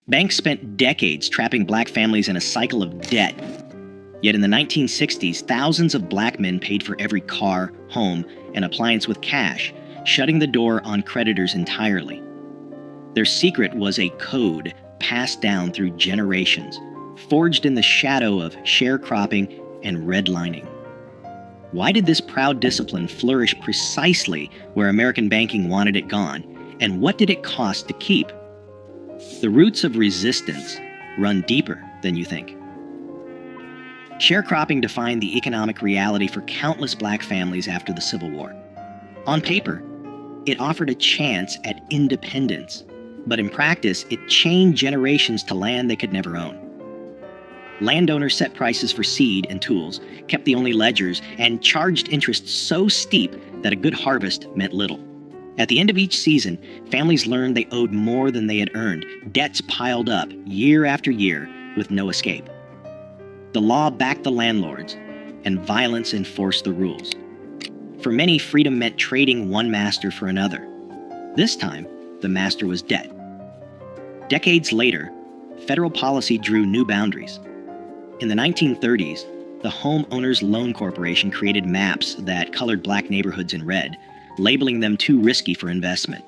Banks spent decades trapping black families in a cycle of debt. Yet in the 1960s, thousands of black men paid for every car, home, and appliance with cash, shutting the door on creditors entirely. Their secret was a code passed down through generations, forged in the shadow of sharecropping and redlining. Why did this proud discipline flourish precisely where American banking wanted it gone, and what did it cost to keep? The roots of resistance run deeper than you think. Sharecropping defined the economic reality for countless black families after the Civil War. On paper, it offered a chance at independence, but in practice, it chained generations to land they could never own. Landowners set prices for seed and tools, kept the only ledgers, and charged interest so steep that a good harvest meant little. At the end of each season, families learned they owed more than they had earned. Debts piled up year after year with no escape. The law backed the landlords, and violence enforced the rules. For many, freedom meant trading one master for another. This time, the master was debt. Decades later, federal policy drew new boundaries. In the 1930s, the Homeowners Loan Corporation created maps that colored black neighborhoods in red, labeling them too risky for investment.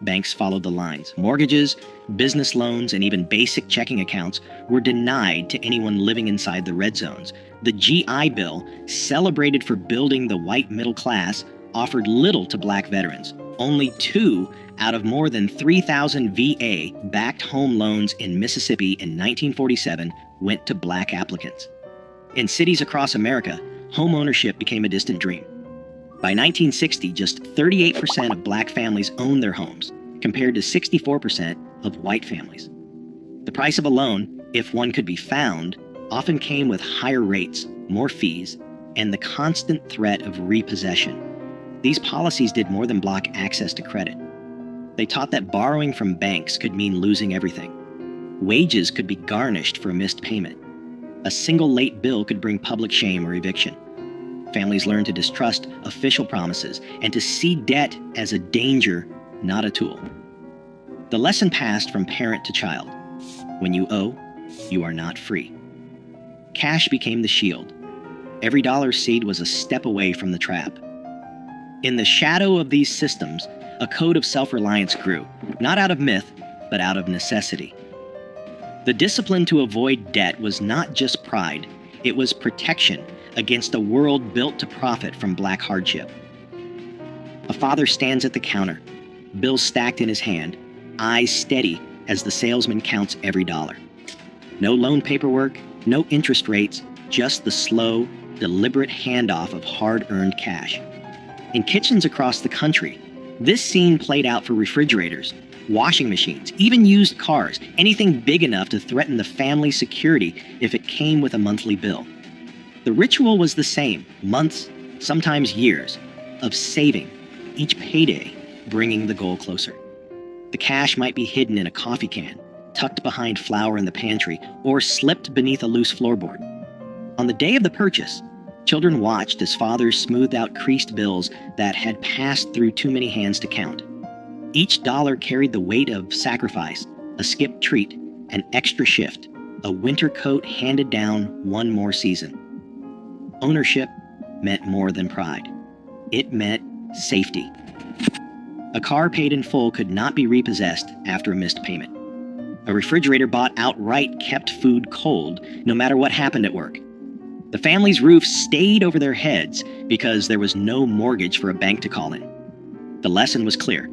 Banks followed the lines. Mortgages, business loans, and even basic checking accounts were denied to anyone living inside the red zones. The GI Bill, celebrated for building the white middle class, offered little to black veterans. Only 2 out of more than 3,000 VA-backed home loans in Mississippi in 1947 went to black applicants. In cities across America, home ownership became a distant dream. By 1960, just 38% of black families owned their homes, compared to 64% of white families. The price of a loan, if one could be found, often came with higher rates, more fees, and the constant threat of repossession. These policies did more than block access to credit. They taught that borrowing from banks could mean losing everything. Wages could be garnished for a missed payment. A single late bill could bring public shame or eviction. Families learned to distrust official promises and to see debt as a danger, not a tool. The lesson passed from parent to child. When you owe, you are not free. Cash became the shield. Every dollar seed was a step away from the trap. In the shadow of these systems, a code of self-reliance grew, not out of myth, but out of necessity. The discipline to avoid debt was not just pride, it was protection against a world built to profit from black hardship. A father stands at the counter, bills stacked in his hand, eyes steady as the salesman counts every dollar. No loan paperwork, no interest rates, just the slow, deliberate handoff of hard-earned cash. In kitchens across the country, this scene played out for refrigerators, washing machines, even used cars, anything big enough to threaten the family's security if it came with a monthly bill. The ritual was the same, months, sometimes years, of saving, each payday bringing the goal closer. The cash might be hidden in a coffee can, tucked behind flour in the pantry, or slipped beneath a loose floorboard. On the day of the purchase, children watched as fathers smoothed out creased bills that had passed through too many hands to count. Each dollar carried the weight of sacrifice, a skipped treat, an extra shift, a winter coat handed down one more season. Ownership meant more than pride. It meant safety. A car paid in full could not be repossessed after a missed payment. A refrigerator bought outright kept food cold, no matter what happened at work. The family's roof stayed over their heads because there was no mortgage for a bank to call in. The lesson was clear.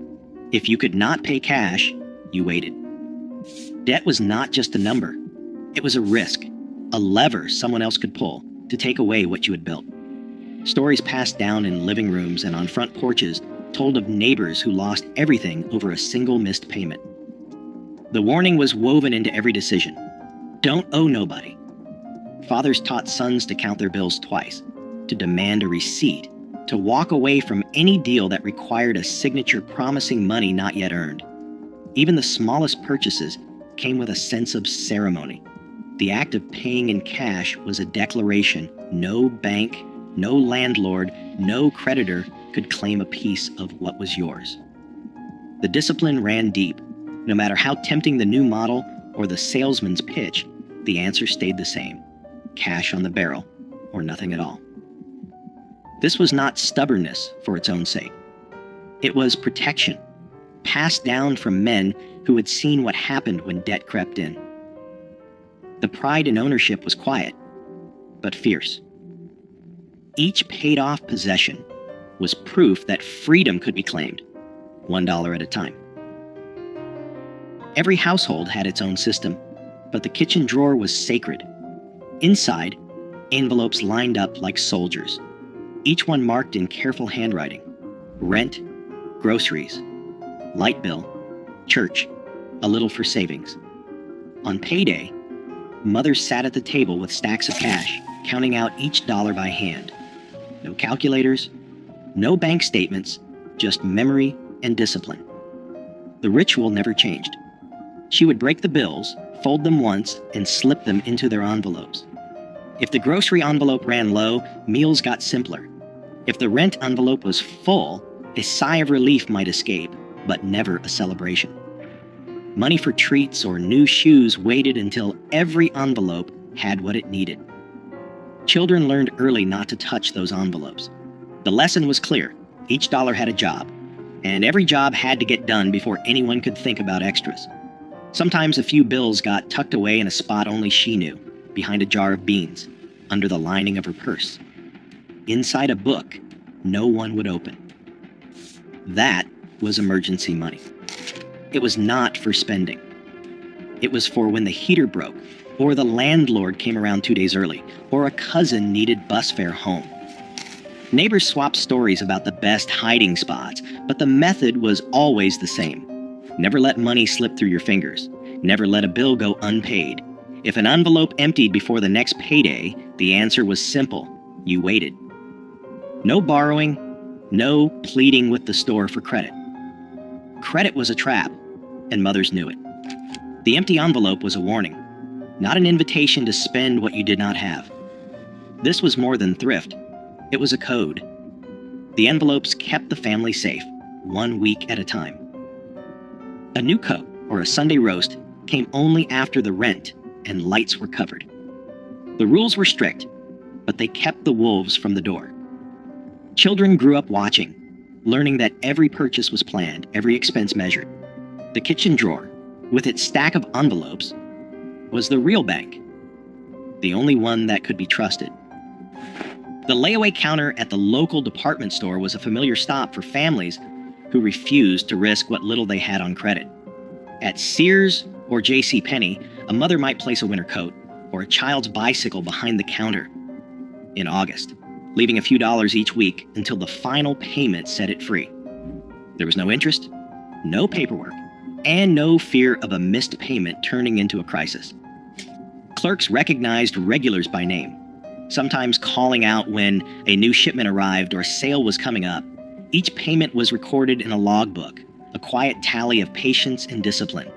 If you could not pay cash, you waited. Debt was not just a number. It was a risk, a lever someone else could pull to take away what you had built. Stories passed down in living rooms and on front porches told of neighbors who lost everything over a single missed payment. The warning was woven into every decision. Don't owe nobody. Fathers taught sons to count their bills twice, to demand a receipt, to walk away from any deal that required a signature promising money not yet earned. Even the smallest purchases came with a sense of ceremony. The act of paying in cash was a declaration no bank, no landlord, no creditor could claim a piece of what was yours. The discipline ran deep. No matter how tempting the new model, or the salesman's pitch, the answer stayed the same: cash on the barrel or nothing at all. This was not stubbornness for its own sake. It was protection, passed down from men who had seen what happened when debt crept in. The pride in ownership was quiet, but fierce. Each paid-off possession was proof that freedom could be claimed, $1 at a time. Every household had its own system, but the kitchen drawer was sacred. Inside, envelopes lined up like soldiers, each one marked in careful handwriting: rent, groceries, light bill, church, a little for savings. On payday, mothers sat at the table with stacks of cash, counting out each dollar by hand. No calculators, no bank statements, just memory and discipline. The ritual never changed. She would break the bills, fold them once, and slip them into their envelopes. If the grocery envelope ran low, meals got simpler. If the rent envelope was full, a sigh of relief might escape, but never a celebration. Money for treats or new shoes waited until every envelope had what it needed. Children learned early not to touch those envelopes. The lesson was clear: each dollar had a job, and every job had to get done before anyone could think about extras. Sometimes a few bills got tucked away in a spot only she knew, behind a jar of beans, under the lining of her purse. Inside a book no one would open. That was emergency money. It was not for spending. It was for when the heater broke, or the landlord came around 2 days early, or a cousin needed bus fare home. Neighbors swapped stories about the best hiding spots, but the method was always the same. Never let money slip through your fingers. Never let a bill go unpaid. If an envelope emptied before the next payday, the answer was simple: you waited. No borrowing, no pleading with the store for credit. Credit was a trap, and mothers knew it. The empty envelope was a warning, not an invitation to spend what you did not have. This was more than thrift. It was a code. The envelopes kept the family safe, 1 week at a time. A new coat or a Sunday roast came only after the rent and lights were covered. The rules were strict, but they kept the wolves from the door. Children grew up watching, learning that every purchase was planned, every expense measured. The kitchen drawer, with its stack of envelopes, was the real bank, the only one that could be trusted. The layaway counter at the local department store was a familiar stop for families who refused to risk what little they had on credit. At Sears or JCPenney, a mother might place a winter coat or a child's bicycle behind the counter in August, leaving a few dollars each week until the final payment set it free. There was no interest, no paperwork, and no fear of a missed payment turning into a crisis. Clerks recognized regulars by name, sometimes calling out when a new shipment arrived or a sale was coming up. Each payment was recorded in a logbook, a quiet tally of patience and discipline.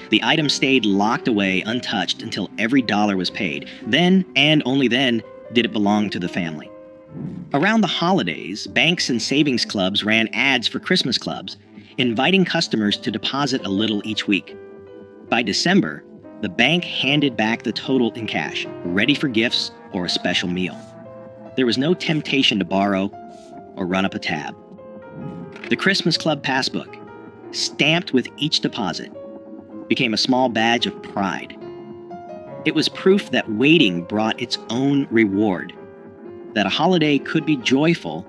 The item stayed locked away untouched until every dollar was paid. Then, and only then, did it belong to the family. Around the holidays, banks and savings clubs ran ads for Christmas clubs, inviting customers to deposit a little each week. By December, the bank handed back the total in cash, ready for gifts or a special meal. There was no temptation to borrow or run up a tab. The Christmas Club passbook, stamped with each deposit, became a small badge of pride. It was proof that waiting brought its own reward, that a holiday could be joyful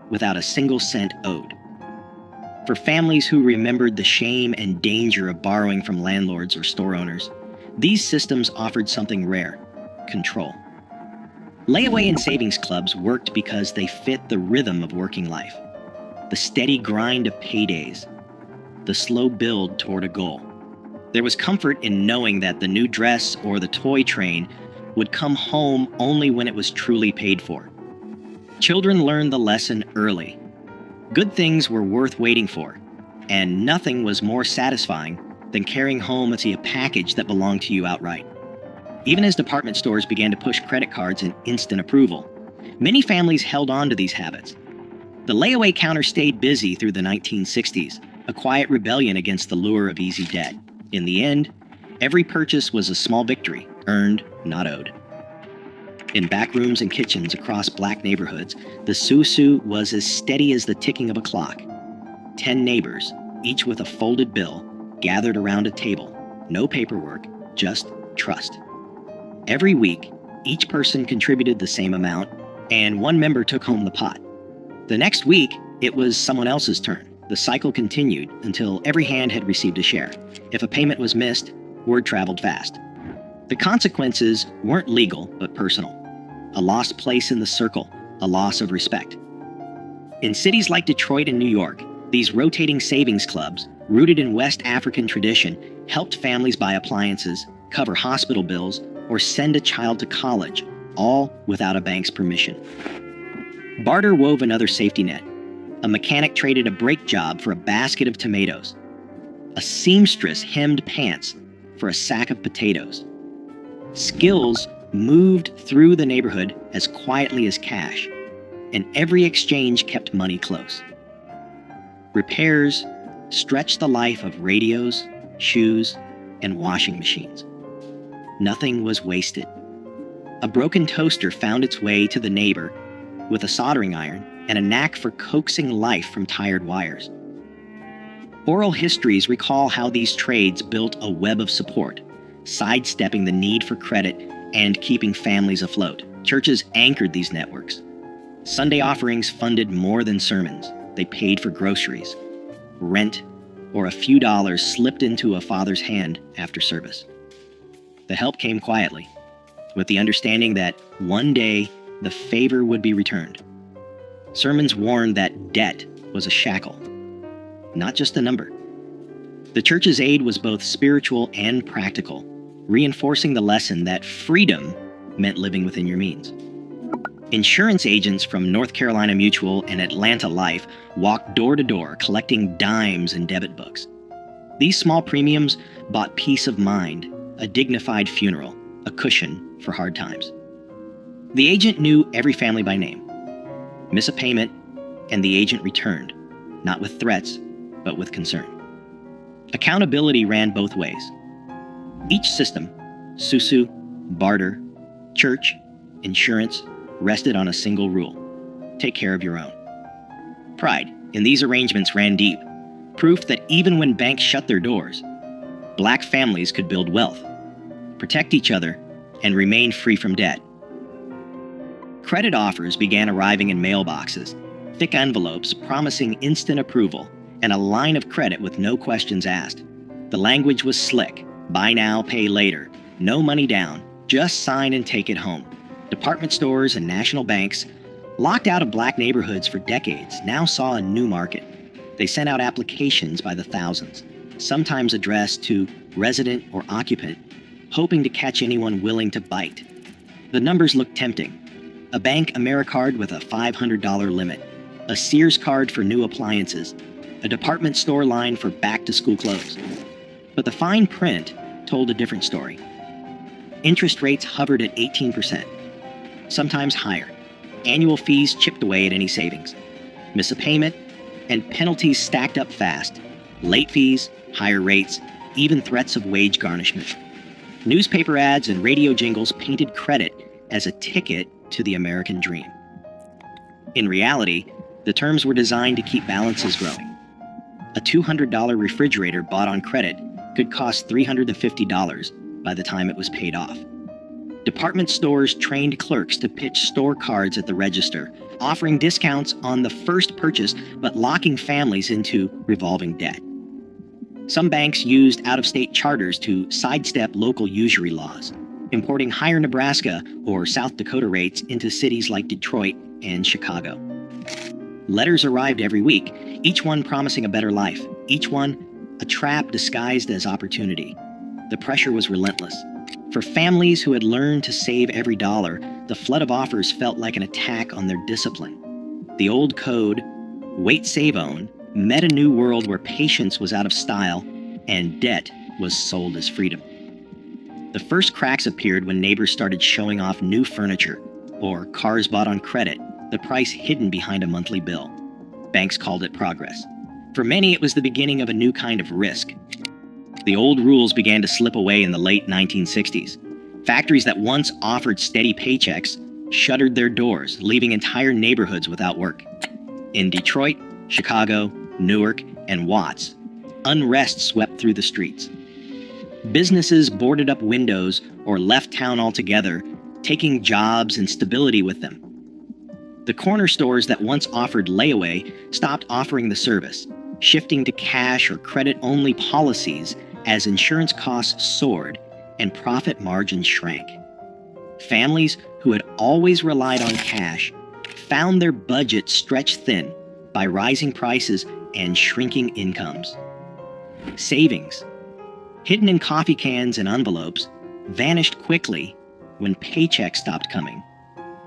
without a single cent owed. For families who remembered the shame and danger of borrowing from landlords or store owners, these systems offered something rare: control. Layaway and savings clubs worked because they fit the rhythm of working life, the steady grind of paydays, the slow build toward a goal. There was comfort in knowing that the new dress or the toy train would come home only when it was truly paid for. Children learned the lesson early. Good things were worth waiting for, and nothing was more satisfying than carrying home a package that belonged to you outright. Even as department stores began to push credit cards and instant approval, many families held on to these habits. The layaway counter stayed busy through the 1960s, a quiet rebellion against the lure of easy debt. In the end, Every purchase was a small victory, earned, not owed. In back rooms and kitchens across black neighborhoods, the susu was as steady as the ticking of a clock. 10 neighbors, each with a folded bill, gathered around a table. No paperwork, just trust. Every week, each person contributed the same amount, and one member took home the pot. The next week, it was someone else's turn. The cycle continued until every hand had received a share. If a payment was missed, word traveled fast. The consequences weren't legal, but personal. A lost place in the circle, a loss of respect. In cities like Detroit and New York, these rotating savings clubs, rooted in West African tradition, helped families buy appliances, cover hospital bills, or send a child to college, all without a bank's permission. Barter wove another safety net. A mechanic traded a brake job for a basket of tomatoes. A seamstress hemmed pants for a sack of potatoes. Skills moved through the neighborhood as quietly as cash, and every exchange kept money close. Repairs stretched the life of radios, shoes, and washing machines. Nothing was wasted. A broken toaster found its way to the neighbor with a soldering iron and a knack for coaxing life from tired wires. Oral histories recall how these trades built a web of support, sidestepping the need for credit and keeping families afloat. Churches anchored these networks. Sunday offerings funded more than sermons. They paid for groceries, rent, or a few dollars slipped into a father's hand after service. The help came quietly, with the understanding that one day the favor would be returned. Sermons warned that debt was a shackle, not just a number. The church's aid was both spiritual and practical, reinforcing the lesson that freedom meant living within your means. Insurance agents from North Carolina Mutual and Atlanta Life walked door to door collecting dimes and debit books. These small premiums bought peace of mind, a dignified funeral, a cushion for hard times. The agent knew every family by name. Miss a payment, and the agent returned, not with threats, but with concern. Accountability ran both ways. Each system, susu, barter, church, insurance, rested on a single rule: take care of your own. Pride in these arrangements ran deep, proof that even when banks shut their doors, black families could build wealth, protect each other, and remain free from debt. Credit offers began arriving in mailboxes, thick envelopes promising instant approval, and a line of credit with no questions asked. The language was slick: buy now, pay later, no money down, just sign and take it home. Department stores and national banks, locked out of black neighborhoods for decades, now saw a new market. They sent out applications by the thousands, sometimes addressed to resident or occupant, hoping to catch anyone willing to bite. The numbers looked tempting. A bank AmeriCard with a $500 limit, a Sears card for new appliances, a department store line for back-to-school clothes. But the fine print told a different story. Interest rates hovered at 18%, sometimes higher. Annual fees chipped away at any savings. Miss a payment, and penalties stacked up fast. Late fees, higher rates, even threats of wage garnishment. Newspaper ads and radio jingles painted credit as a ticket to the American dream. In reality, the terms were designed to keep balances growing. A $200 refrigerator bought on credit could cost $350 by the time it was paid off. Department stores trained clerks to pitch store cards at the register, offering discounts on the first purchase but locking families into revolving debt. Some banks used out-of-state charters to sidestep local usury laws, importing higher Nebraska or South Dakota rates into cities like Detroit and Chicago. Letters arrived every week, each one promising a better life, each one a trap disguised as opportunity. The pressure was relentless. For families who had learned to save every dollar, the flood of offers felt like an attack on their discipline. The old code, wait, save, own, met a new world where patience was out of style and debt was sold as freedom. The first cracks appeared when neighbors started showing off new furniture or cars bought on credit, the price hidden behind a monthly bill. Banks called it progress. For many, it was the beginning of a new kind of risk. The old rules began to slip away in the late 1960s. Factories that once offered steady paychecks shuttered their doors, leaving entire neighborhoods without work. In Detroit, Chicago, Newark, and Watts, unrest swept through the streets. Businesses boarded up windows or left town altogether, taking jobs and stability with them. The corner stores that once offered layaway stopped offering the service, shifting to cash or credit-only policies as insurance costs soared and profit margins shrank. Families who had always relied on cash found their budgets stretched thin by rising prices and shrinking incomes. Savings, hidden in coffee cans and envelopes, vanished quickly when paychecks stopped coming.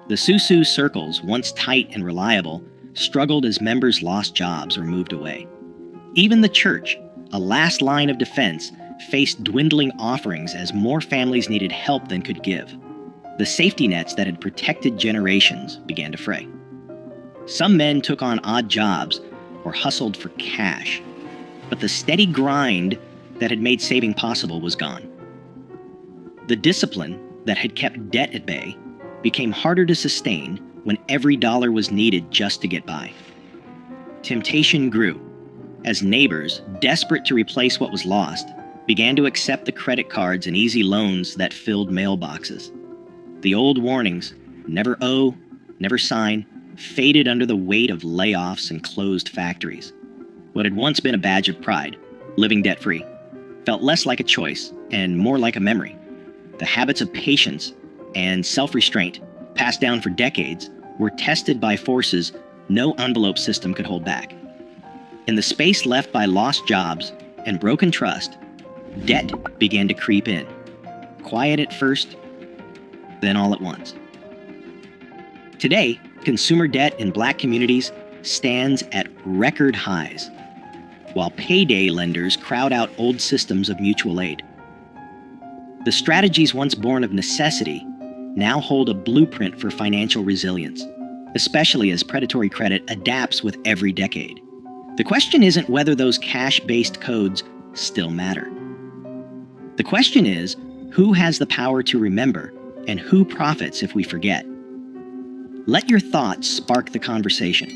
The Susu circles, once tight and reliable, struggled as members lost jobs or moved away. Even the church, a last line of defense, faced dwindling offerings as more families needed help than could give. The safety nets that had protected generations began to fray. Some men took on odd jobs or hustled for cash, but the steady grind that had made saving possible was gone. The discipline that had kept debt at bay became harder to sustain when every dollar was needed just to get by. Temptation grew as neighbors, desperate to replace what was lost, began to accept the credit cards and easy loans that filled mailboxes. The old warnings, never owe, never sign, faded under the weight of layoffs and closed factories. What had once been a badge of pride, living debt-free, felt less like a choice and more like a memory. The habits of patience and self-restraint, passed down for decades, were tested by forces no envelope system could hold back. In the space left by lost jobs and broken trust, debt began to creep in. Quiet at first, then all at once. Today, consumer debt in Black communities stands at record highs, while payday lenders crowd out old systems of mutual aid. The strategies once born of necessity now hold a blueprint for financial resilience, especially as predatory credit adapts with every decade. The question isn't whether those cash-based codes still matter. The question is, who has the power to remember and who profits if we forget? Let your thoughts spark the conversation.